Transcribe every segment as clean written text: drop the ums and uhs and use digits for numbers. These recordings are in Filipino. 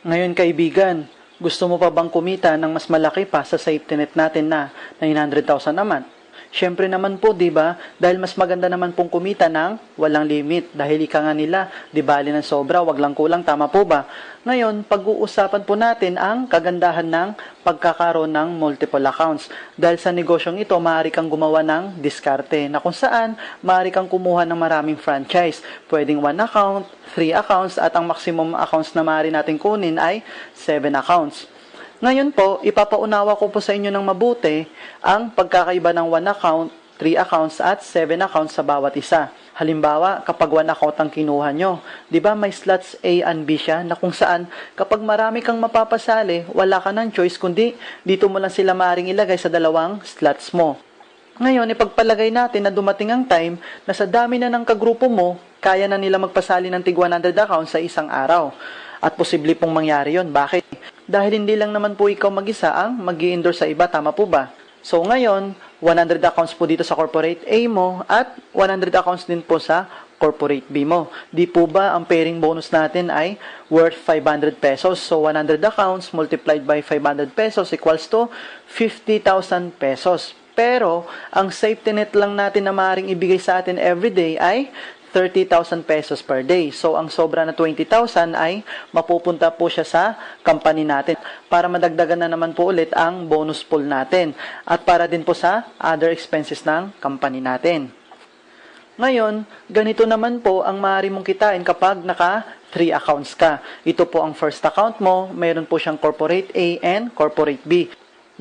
Ngayon kaibigan, gusto mo pa bang kumita ng mas malaki pa sa safety net natin na 900,000 naman? Siyempre naman po, 'di ba? Dahil mas maganda naman pong kumita ng walang limit dahil ika nga nila, 'di bali ng sobra, wag lang kulang, tama po ba? Ngayon, pag-uusapan po natin ang kagandahan ng pagkakaroon ng multiple accounts. Dahil sa negosyong ito, maaari kang gumawa ng diskarte na kung saan maaari kang kumuha ng maraming franchise. Pwedeng 1 account, 3 accounts at ang maximum accounts na maaari natin kunin ay 7 accounts. Ngayon po, ipapaunawa ko po sa inyo ng mabuti ang pagkakaiba ng 1 account, 3 accounts at 7 accounts sa bawat isa. Halimbawa, kapag 1 account ang kinuha nyo, di ba may slots A and B siya na kung saan kapag marami kang mapapasali, wala ka ng choice kundi dito mo lang sila maaaring ilagay sa dalawang slots mo. Ngayon, ipagpalagay natin na dumating ang time na sa dami na ng kagrupo mo, kaya na nila magpasali ng tig 100 accounts sa isang araw. At posible pong mangyari yon. Bakit? Dahil hindi lang naman po ikaw mag-isa ang mag-i-endorse sa iba, tama po ba? So ngayon, 100 accounts po dito sa corporate A mo at 100 accounts din po sa corporate B mo. Di po ba ang pairing bonus natin ay worth 500 pesos? So 100 accounts multiplied by 500 pesos equals to 50,000 pesos. Pero, ang safety net lang natin na maaaring ibigay sa atin everyday ay 30,000 pesos per day. So, ang sobra na 20,000 ay mapupunta po siya sa company natin para madagdagan na naman po ulit ang bonus pool natin at para din po sa other expenses ng company natin. Ngayon, ganito naman po ang maaari mong kitain kapag naka 3 accounts ka. Ito po ang first account mo, mayroon po siyang corporate A and corporate B.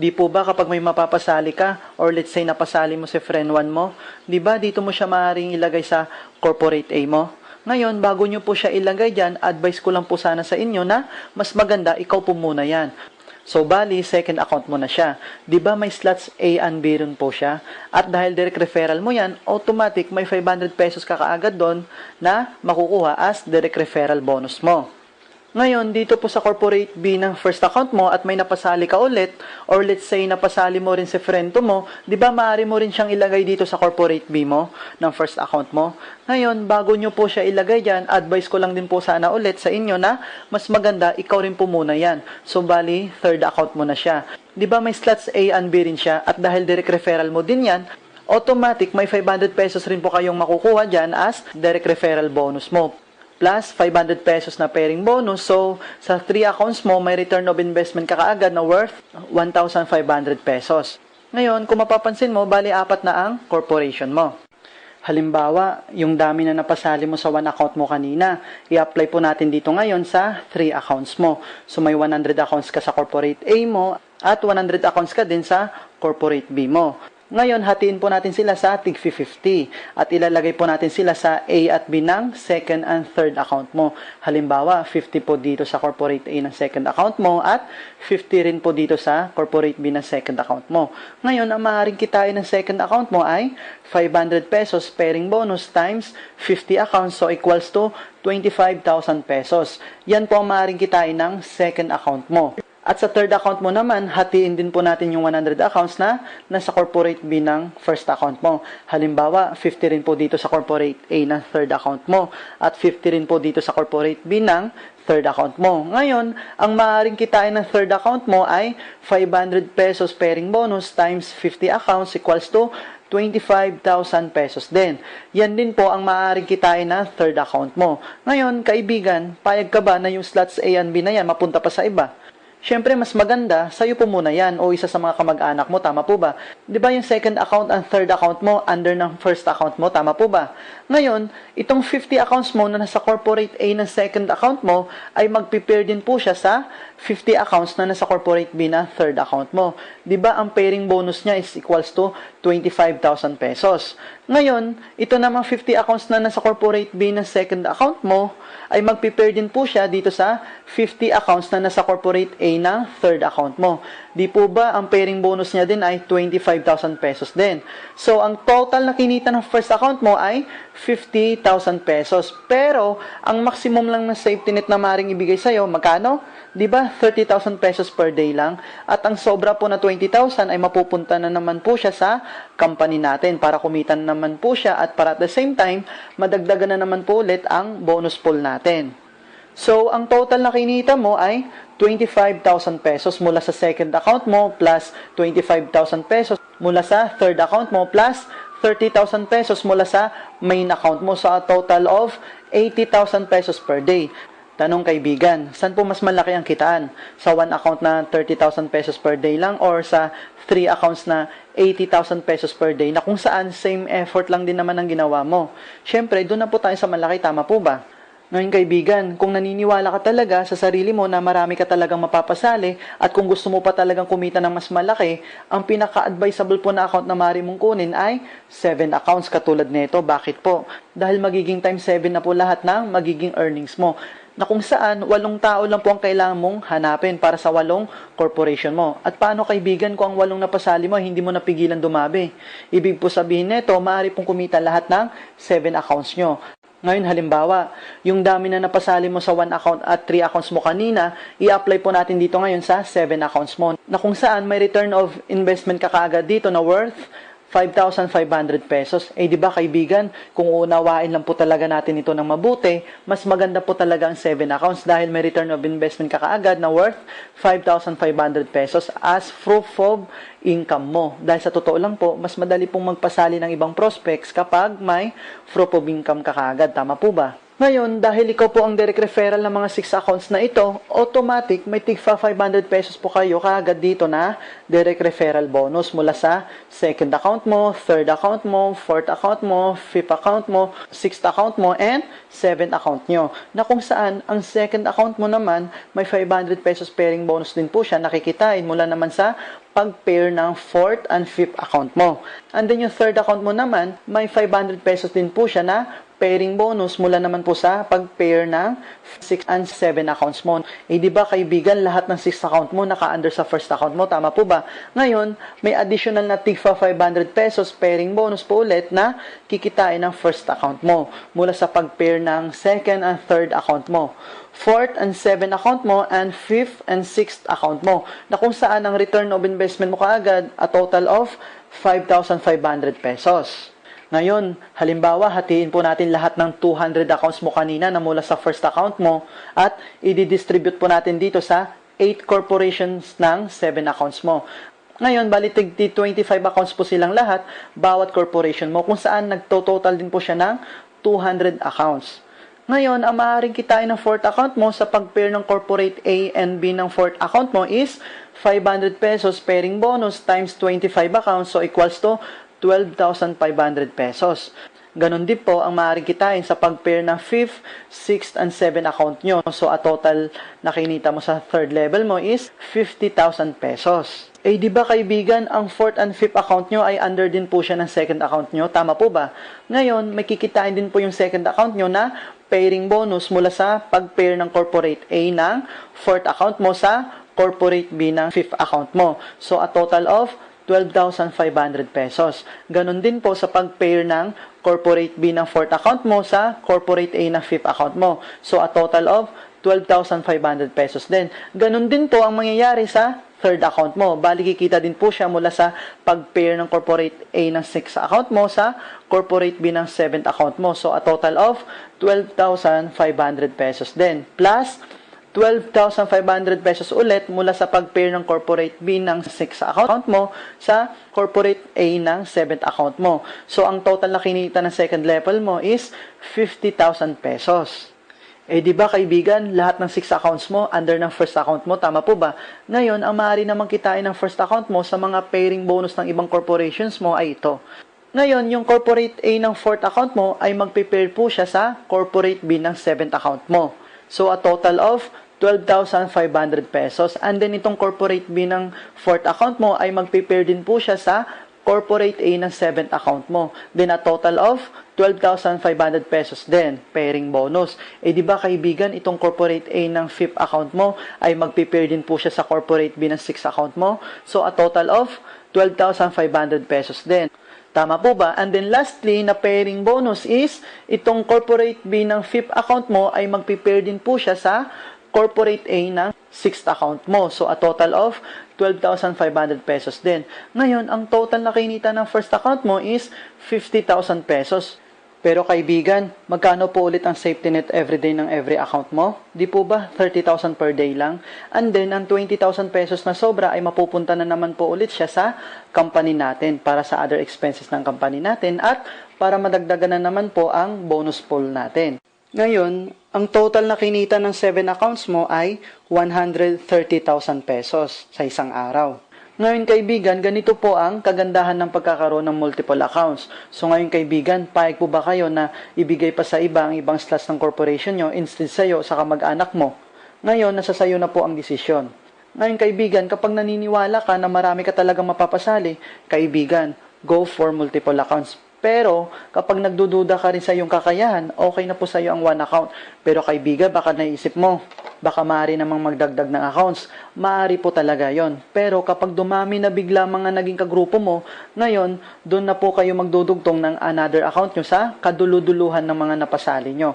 Di po ba kapag may mapapasali ka or let's say napasali mo si friend 1 mo, di ba dito mo siya maaaring ilagay sa corporate A mo? Ngayon, bago nyo po siya ilagay dyan, advice ko lang po sana sa inyo na mas maganda ikaw po muna yan. So, bali, second account mo na siya. Di ba may slots A and B rin po siya? At dahil direct referral mo yan, automatic may 500 pesos ka kaagad doon na makukuha as direct referral bonus mo. Ngayon, dito po sa corporate B ng first account mo at may napasali ka ulit, or let's say napasali mo rin si friend mo, di ba maaari mo rin siyang ilagay dito sa corporate B mo ng first account mo? Ngayon, bago nyo po siya ilagay dyan, advice ko lang din po sana ulit sa inyo na mas maganda, ikaw rin po muna yan. So, bali, third account mo na siya. Di ba may slots A and B rin siya at dahil direct referral mo din yan, automatic may 500 pesos rin po kayong makukuha dyan as direct referral bonus mo. Plus 500 pesos na pairing bonus. So, sa 3 accounts mo, may return of investment ka kaagad na worth 1,500 pesos. Ngayon, kung mapapansin mo, bali 4 na ang corporation mo. Halimbawa, yung dami na napasali mo sa 1 account mo kanina, i-apply po natin dito ngayon sa 3 accounts mo. So, may 100 accounts ka sa corporate A mo at 100 accounts ka din sa corporate B mo. Ngayon, hatiin po natin sila sa tig 50 at ilalagay po natin sila sa A at B ng second and third account mo. Halimbawa, 50 po dito sa corporate A ng second account mo at 50 rin po dito sa corporate B ng second account mo. Ngayon, ang maaaring kitain ng second account mo ay 500 pesos pairing bonus times 50 accounts, so equals to 25,000 pesos. Yan po ang maaaring kitain ng second account mo. At sa third account mo naman, hatiin din po natin yung 100 accounts na nasa corporate B ng first account mo. Halimbawa, 50 rin po dito sa corporate A ng third account mo at 50 rin po dito sa corporate B ng third account mo. Ngayon, ang maaaring kitain ng third account mo ay 500 pesos pairing bonus times 50 accounts equals to 25,000 pesos din. Yan din po ang maaaring kitain na third account mo. Ngayon, kaibigan, payag ka ba na yung slots A and B na yan mapunta pa sa iba? Siyempre, mas maganda, sa'yo po muna yan o isa sa mga kamag-anak mo, tama po ba? Di ba yung second account and third account mo under ng first account mo, tama po ba? Ngayon, itong 50 accounts mo na nasa corporate A ng second account mo ay magpipair din po siya sa 50 accounts na nasa corporate B na third account mo. Di ba ang pairing bonus niya is equals to 25,000 pesos. Ngayon, ito namang 50 accounts na nasa corporate B ng second account mo ay magpipair din po siya dito sa 50 accounts na nasa corporate A ng third account mo. Di po ba ang pairing bonus niya din ay 25,000 pesos din. So, ang total na kinita ng first account mo ay 50,000 pesos. Pero, ang maximum lang ng safety net na maaaring ibigay sa'yo, magkano? Di ba 30,000 pesos per day lang? At ang sobra po na 20,000 ay mapupunta na naman po siya sa company natin para kumita na naman po siya at para at the same time, madagdagan na naman po ulit ang bonus pool natin. So, ang total na kinita mo ay 25,000 pesos mula sa second account mo plus 25,000 pesos mula sa third account mo plus 30,000 pesos mula sa main account mo. So, a total of 80,000 pesos per day. Tanong kaibigan, saan po mas malaki ang kitaan? Sa one account na 30,000 pesos per day lang or sa 3 accounts na 80,000 pesos per day na kung saan same effort lang din naman ang ginawa mo? Siyempre, doon na po tayo sa malaki, tama po ba? Ngayon kaibigan, kung naniniwala ka talaga sa sarili mo na marami ka talagang mapapasali at kung gusto mo pa talagang kumita ng mas malaki, ang pinaka-advisable po na account na maaari mong kunin ay 7 accounts katulad nito. Bakit po? Dahil magiging times 7 na po lahat ng magiging earnings mo, na kung saan 8 tao lang po ang kailangan mong hanapin para sa 8 corporation mo. At paano kaibigan kung ang 8 napasali mo hindi mo napigilan dumabi? Ibig po sabihin nito, maaari pong kumita lahat ng 7 accounts nyo. Ngayon, halimbawa, yung dami na napasali mo sa 1 account at 3 accounts mo kanina, i-apply po natin dito ngayon sa 7 accounts mo, na kung saan may return of investment ka kaagad dito na worth 5,500 pesos. Eh, di ba kaibigan, kung uunawain lang po talaga natin ito ng mabuti, mas maganda po talaga ang 7 accounts dahil may return of investment ka kaagad na worth 5,500 pesos as proof of income mo. Dahil sa totoo lang po, mas madali pong magpasali ng ibang prospects kapag may proof of income ka kaagad. Tama po ba? Ngayon, dahil ikaw po ang direct referral ng mga 6 accounts na ito, automatic may tigpa 500 pesos po kayo kaagad dito na direct referral bonus mula sa second account mo, third account mo, fourth account mo, fifth account mo, sixth account mo, and seventh account nyo. Na kung saan, ang second account mo naman, may 500 pesos pairing bonus din po siya nakikitain mula naman sa pag-pair ng fourth and fifth account mo. And then yung third account mo naman, may 500 pesos din po siya na pairing bonus mula naman po sa pag-pair ng 6 and 7 accounts mo. Eh, di ba kaibigan, lahat ng 6 account mo naka-under sa first account mo, tama po ba? Ngayon, may additional na tigpa 500 pesos pairing bonus po ulit na kikitain ng first account mo mula sa pag-pair ng second and third account mo, fourth and seventh account mo, and fifth and sixth account mo, na kung saan ang return of investment mo kaagad a total of 5,500 pesos. Ngayon, halimbawa, hatiin po natin lahat ng 200 accounts mo kanina na mula sa first account mo at i-distribute po natin dito sa 8 corporations ng 7 accounts mo. Ngayon, bali 25 accounts po silang lahat, bawat corporation mo, kung saan nagtototal din po siya ng 200 accounts. Ngayon, ang maaaring kitain ng fourth account mo sa pag-pair ng corporate A and B ng fourth account mo is 500 pesos pairing bonus times 25 accounts, so equals to 12,500 pesos. Ganon din po ang maaaring kitain sa pag-pair ng 5th, 6th, and 7th account nyo. So, a total na kinita mo sa third level mo is 50,000 pesos. Eh, di ba kaibigan, ang 4th and 5th account nyo ay under din po siya ng second account nyo? Tama po ba? Ngayon, may kikitain din po yung second account nyo na pairing bonus mula sa pag-pair ng corporate A ng 4th account mo sa corporate B ng 5th account mo. So, a total of 12,500 pesos. Ganon din po sa pag-pair ng corporate B ng 4th account mo sa corporate A ng 5th account mo. So, a total of 12,500 pesos din. Ganon din po ang mangyayari sa third account mo. Bali, kikita din po siya mula sa pag-pair ng corporate A ng 6th account mo sa corporate B ng 7th account mo. So, a total of 12,500 pesos din. Plus, 12,500 pesos ulit mula sa pag-pair ng corporate B ng 6th account mo sa corporate A ng 7th account mo. So, ang total na kinita ng second level mo is 50,000 pesos. Eh, di ba kaibigan, lahat ng 6 accounts mo under ng first account mo, tama po ba? Ngayon, ang maaari namang kitain ng first account mo sa mga pairing bonus ng ibang corporations mo ay ito. Ngayon, yung corporate A ng 4th account mo ay magpe-pair po siya sa corporate B ng 7th account mo. So, a total of 12,500 pesos. And then, itong corporate B ng 4th account mo ay magpe-pair din po siya sa corporate A ng 7th account mo. Then, a total of 12,500 pesos din, pairing bonus. Eh, di ba kaibigan, itong corporate A ng 5th account mo ay magpe-pair din po siya sa corporate B ng 6th account mo. So, a total of 12,500 pesos din. Tama po ba? And then lastly, na pairing bonus is, itong corporate B ng 5th account mo ay magpe-pair din po siya sa corporate A ng 6th account mo. So, a total of 12,500 pesos din. Ngayon, ang total na kinita ng first account mo is 50,000 pesos. Pero kaibigan, magkano po ulit ang safety net everyday ng every account mo? Di po ba 30,000 per day lang? And then, ang 20,000 pesos na sobra ay mapupunta na naman po ulit siya sa company natin para sa other expenses ng company natin at para madagdagan na naman po ang bonus pool natin. Ngayon, ang total na kinita ng 7 accounts mo ay 130,000 pesos sa isang araw. Ngayon kaibigan, ganito po ang kagandahan ng pagkakaroon ng multiple accounts. So ngayon kaibigan, payag po ba kayo na ibigay pa sa iba ang ibang slots ng corporation nyo instead sa'yo sa kamag-anak mo? Ngayon, nasa sayo na po ang desisyon. Ngayon kaibigan, kapag naniniwala ka na marami ka talagang mapapasali, kaibigan, go for multiple accounts. Pero, kapag nagdududa ka rin sa iyong kakayahan, okay na po sa iyo ang one account. Pero kaibigan, baka naisip mo, baka maaari namang magdagdag ng accounts. Maaari po talaga yon. Pero kapag dumami na bigla mga naging kagrupo mo, ngayon, doon na po kayo magdudugtong ng another account nyo sa kaduluduluhan ng mga napasali nyo.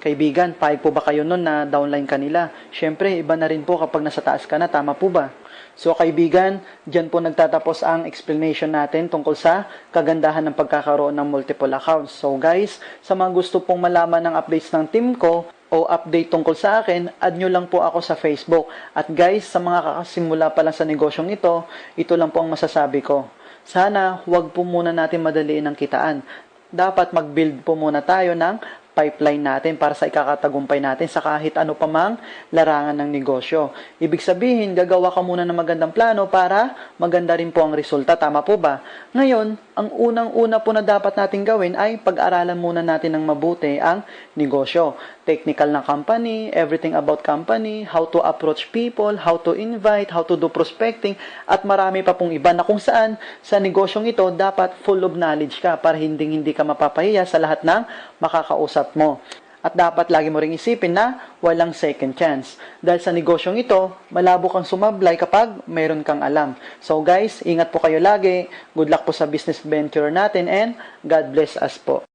Kaibigan, payag po ba kayo nun na downline kanila? Syempre, iba na rin po kapag nasa taas ka na, tama po ba? So kaibigan, dyan po nagtatapos ang explanation natin tungkol sa kagandahan ng pagkakaroon ng multiple accounts. So guys, sa mga gusto pong malaman ng updates ng team ko o update tungkol sa akin, add nyo lang po ako sa Facebook. At guys, sa mga kakasimula pa lang sa negosyong ito lang po ang masasabi ko. Sana huwag po muna natin madaliin ang kitaan. Dapat mag-build po muna tayo ng pipeline natin para sa ikakatagumpay natin sa kahit ano pa mang larangan ng negosyo. Ibig sabihin, gagawa ka muna ng magandang plano para maganda rin po ang resulta. Tama po ba? Ngayon, ang unang-una po na dapat natin gawin ay pag-aralan muna natin ng mabuti ang negosyo. Technical ng company, everything about company, how to approach people, how to invite, how to do prospecting, at marami pa pong iba na kung saan sa negosyong ito dapat full of knowledge ka para hindi ka mapapahiya sa lahat ng makakausap mo. At dapat lagi mo ring isipin na walang second chance. Dahil sa negosyong ito, malabo kang sumablay kapag mayroon kang alam. So guys, ingat po kayo lagi. Good luck po sa business venture natin and God bless us po.